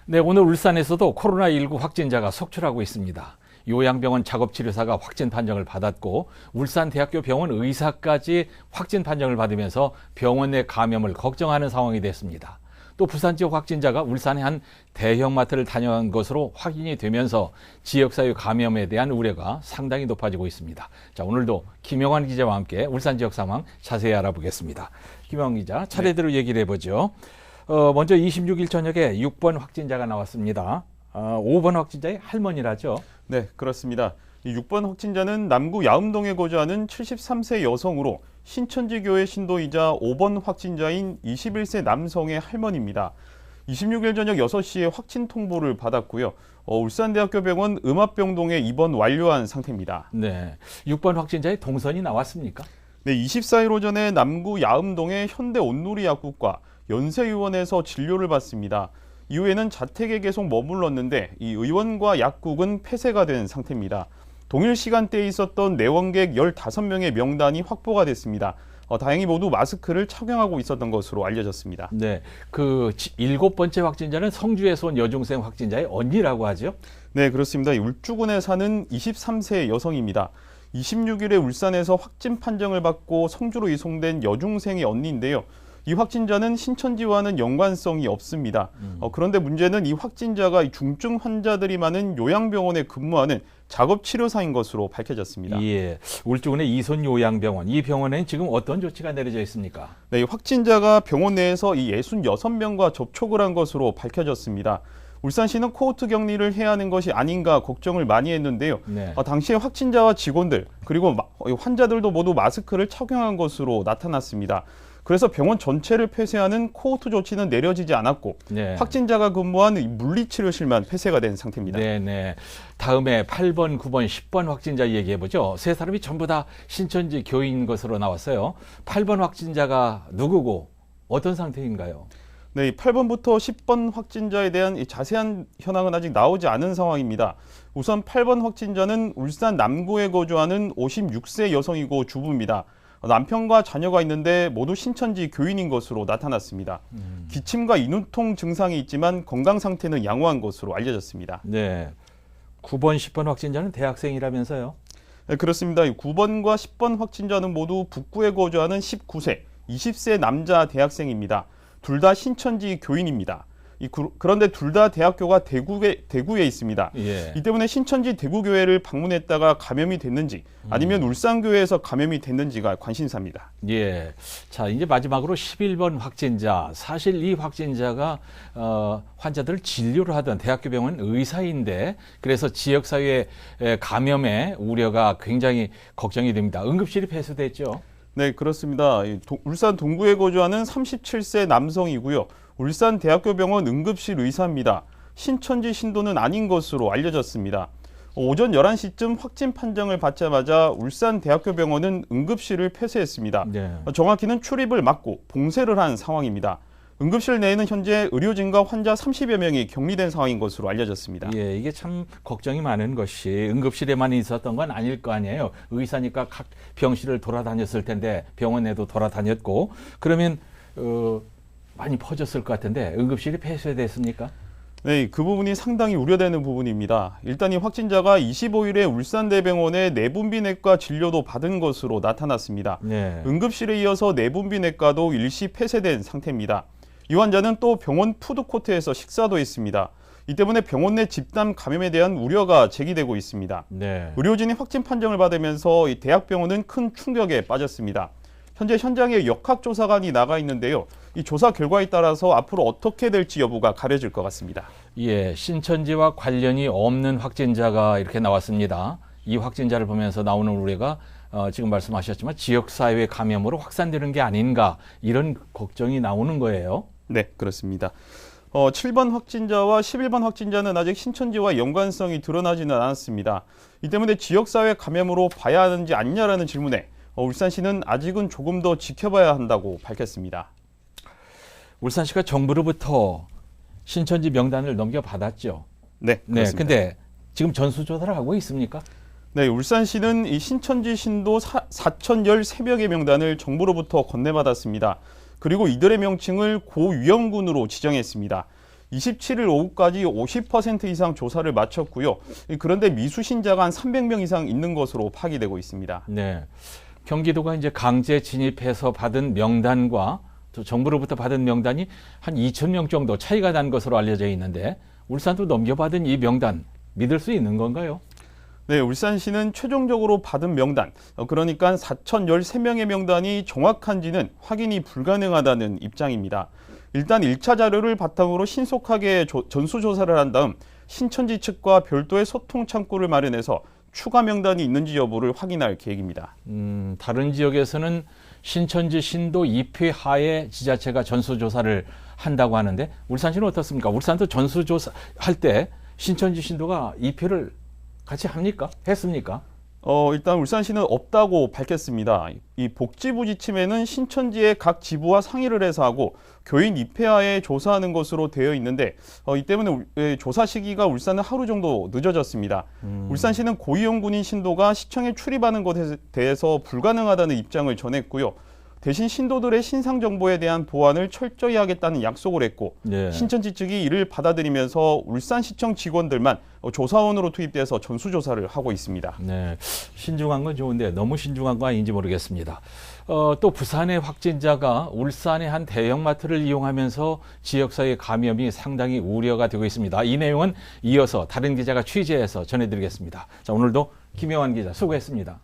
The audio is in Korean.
네, 오늘 울산에서도 코로나19 확진자가 속출하고 있습니다. 요양병원 작업치료사가 확진 판정을 받았고 울산대학교 병원 의사까지 확진 판정을 받으면서 병원 내 감염을 걱정하는 상황이 됐습니다. 또 부산 지역 확진자가 울산의 한 대형마트를 다녀간 것으로 확인이 되면서 지역사회 감염에 대한 우려가 상당히 높아지고 있습니다. 자, 오늘도 김영환 기자와 함께 울산 지역 상황 자세히 알아보겠습니다. 김영환 기자, 차례대로 얘기를 해보죠. 먼저 26일 저녁에 6번 확진자가 나왔습니다. 5번 확진자의 할머니라죠? 네, 그렇습니다. 6번 확진자는 남구 야음동에 거주하는 73세 여성으로 신천지 교회 신도이자 5번 확진자인 21세 남성의 할머니입니다. 26일 저녁 6시에 확진 통보를 받았고요. 울산대학교 병원 음압병동에 입원 완료한 상태입니다. 네, 6번 확진자의 동선이 나왔습니까? 네, 24일 오전에 남구 야음동의 현대 온누리 약국과 연세의원에서 진료를 받습니다. 이후에는 자택에 계속 머물렀는데 이 의원과 약국은 폐쇄가 된 상태입니다. 동일 시간대에 있었던 내원객 15명의 명단이 확보가 됐습니다. 다행히 모두 마스크를 착용하고 있었던 것으로 알려졌습니다. 네, 그 7번째 확진자는 성주에서 온 여중생 확진자의 언니라고 하죠? 네, 그렇습니다. 울주군에 사는 23세 여성입니다. 26일에 울산에서 확진 판정을 받고 성주로 이송된 여중생의 언니인데요. 이 확진자는 신천지와는 연관성이 없습니다. 그런데 문제는 이 확진자가 중증 환자들이 많은 요양병원에 근무하는 작업치료사인 것으로 밝혀졌습니다. 예, 울주군의 이손 요양병원, 이 병원에는 지금 어떤 조치가 내려져 있습니까? 네, 이 확진자가 병원 내에서 이 66명과 접촉을 한 것으로 밝혀졌습니다. 울산시는 코호트 격리를 해야 하는 것이 아닌가 걱정을 많이 했는데요. 네. 당시에 확진자와 직원들 그리고 환자들도 모두 마스크를 착용한 것으로 나타났습니다. 그래서 병원 전체를 폐쇄하는 코호트 조치는 내려지지 않았고 네. 확진자가 근무한 물리치료실만 폐쇄가 된 상태입니다. 네네. 다음에 8번, 9번, 10번 확진자 얘기해보죠. 세 사람이 전부 다 신천지 교인인 것으로 나왔어요. 8번 확진자가 누구고 어떤 상태인가요? 네, 8번부터 10번 확진자에 대한 이 자세한 현황은 아직 나오지 않은 상황입니다. 우선 8번 확진자는 울산 남구에 거주하는 56세 여성이고 주부입니다. 남편과 자녀가 있는데 모두 신천지 교인인 것으로 나타났습니다. 기침과 인후통 증상이 있지만 건강 상태는 양호한 것으로 알려졌습니다. 네. 9번, 10번 확진자는 대학생이라면서요? 네, 그렇습니다. 9번과 10번 확진자는 모두 북구에 거주하는 19세, 20세 남자 대학생입니다. 둘 다 신천지 교인입니다. 그런데 둘 다 대학교가 대구에 있습니다. 예. 이 때문에 신천지 대구교회를 방문했다가 감염이 됐는지 아니면 울산교회에서 감염이 됐는지가 관심사입니다. 예. 자, 이제 마지막으로 11번 확진자. 사실 이 확진자가 환자들을 진료를 하던 대학교 병원 의사인데 그래서 지역사회 감염의 우려가 굉장히 걱정이 됩니다. 응급실이 폐쇄됐죠? 네, 그렇습니다. 울산 동구에 거주하는 37세 남성이고요. 울산대학교병원 응급실 의사입니다. 신천지 신도는 아닌 것으로 알려졌습니다. 오전 11시쯤 확진 판정을 받자마자 울산대학교병원은 응급실을 폐쇄했습니다. 네. 정확히는 출입을 막고 봉쇄를 한 상황입니다. 응급실 내에는 현재 의료진과 환자 30여 명이 격리된 상황인 것으로 알려졌습니다. 예, 이게 참 걱정이 많은 것이 응급실에만 있었던 건 아닐 거 아니에요. 의사니까 각 병실을 돌아다녔을 텐데 병원에도 돌아다녔고 그러면 많이 퍼졌을 것 같은데 응급실이 폐쇄됐습니까? 네, 그 부분이 상당히 우려되는 부분입니다. 일단 이 확진자가 25일에 울산대병원의 내분비내과 진료도 받은 것으로 나타났습니다. 네. 응급실에 이어서 내분비내과도 일시 폐쇄된 상태입니다. 이 환자는 또 병원 푸드코트에서 식사도 했습니다. 이 때문에 병원 내 집단 감염에 대한 우려가 제기되고 있습니다. 네. 의료진이 확진 판정을 받으면서 이 대학병원은 큰 충격에 빠졌습니다. 현재 현장에 역학조사관이 나가 있는데요. 이 조사 결과에 따라서 앞으로 어떻게 될지 여부가 가려질 것 같습니다. 예, 신천지와 관련이 없는 확진자가 이렇게 나왔습니다. 이 확진자를 보면서 나오는 우려가 지금 말씀하셨지만 지역사회 감염으로 확산되는 게 아닌가 이런 걱정이 나오는 거예요. 네, 그렇습니다. 7번 확진자와 11번 확진자는 아직 신천지와 연관성이 드러나지는 않았습니다. 이 때문에 지역사회 감염으로 봐야 하는지 않냐라는 질문에 울산시는 아직은 조금 더 지켜봐야 한다고 밝혔습니다. 울산시가 정부로부터 신천지 명단을 넘겨받았죠. 네, 그렇습니다. 네, 근데 지금 전수조사를 하고 있습니까? 네, 울산시는 이 신천지 신도 4,013명의 명단을 정부로부터 건네받았습니다. 그리고 이들의 명칭을 고위험군으로 지정했습니다. 27일 오후까지 50% 이상 조사를 마쳤고요. 그런데 미수 신자가 한 300명 이상 있는 것으로 파악되고 있습니다. 네. 경기도가 이제 강제 진입해서 받은 명단과 또 정부로부터 받은 명단이 한 2,000명 정도 차이가 난 것으로 알려져 있는데 울산도 넘겨받은 이 명단 믿을 수 있는 건가요? 네, 울산시는 최종적으로 받은 명단, 그러니까 4,013명의 명단이 정확한지는 확인이 불가능하다는 입장입니다. 일단 1차 자료를 바탕으로 신속하게 전수조사를 한 다음 신천지 측과 별도의 소통 창구를 마련해서 추가 명단이 있는지 여부를 확인할 계획입니다. 다른 지역에서는 신천지 신도 2회 하에 지자체가 전수조사를 한다고 하는데 울산시는 어떻습니까? 울산도 전수조사 할 때 신천지 신도가 2회를 같이 합니까? 했습니까? 일단 울산시는 없다고 밝혔습니다. 이 복지부 지침에는 신천지의 각 지부와 상의를 해서 하고 교인 입회하에 조사하는 것으로 되어 있는데 이 때문에 조사 시기가 울산은 하루 정도 늦어졌습니다. 울산시는 고위험군인 신도가 시청에 출입하는 것에 대해서 불가능하다는 입장을 전했고요. 대신 신도들의 신상 정보에 대한 보안을 철저히 하겠다는 약속을 했고 네. 신천지 측이 이를 받아들이면서 울산시청 직원들만 조사원으로 투입돼서 전수조사를 하고 있습니다. 네, 신중한 건 좋은데 너무 신중한 거 아닌지 모르겠습니다. 또 부산의 확진자가 울산의 한 대형마트를 이용하면서 지역사회 감염이 상당히 우려가 되고 있습니다. 이 내용은 이어서 다른 기자가 취재해서 전해드리겠습니다. 자, 오늘도 김영환 기자 수고했습니다.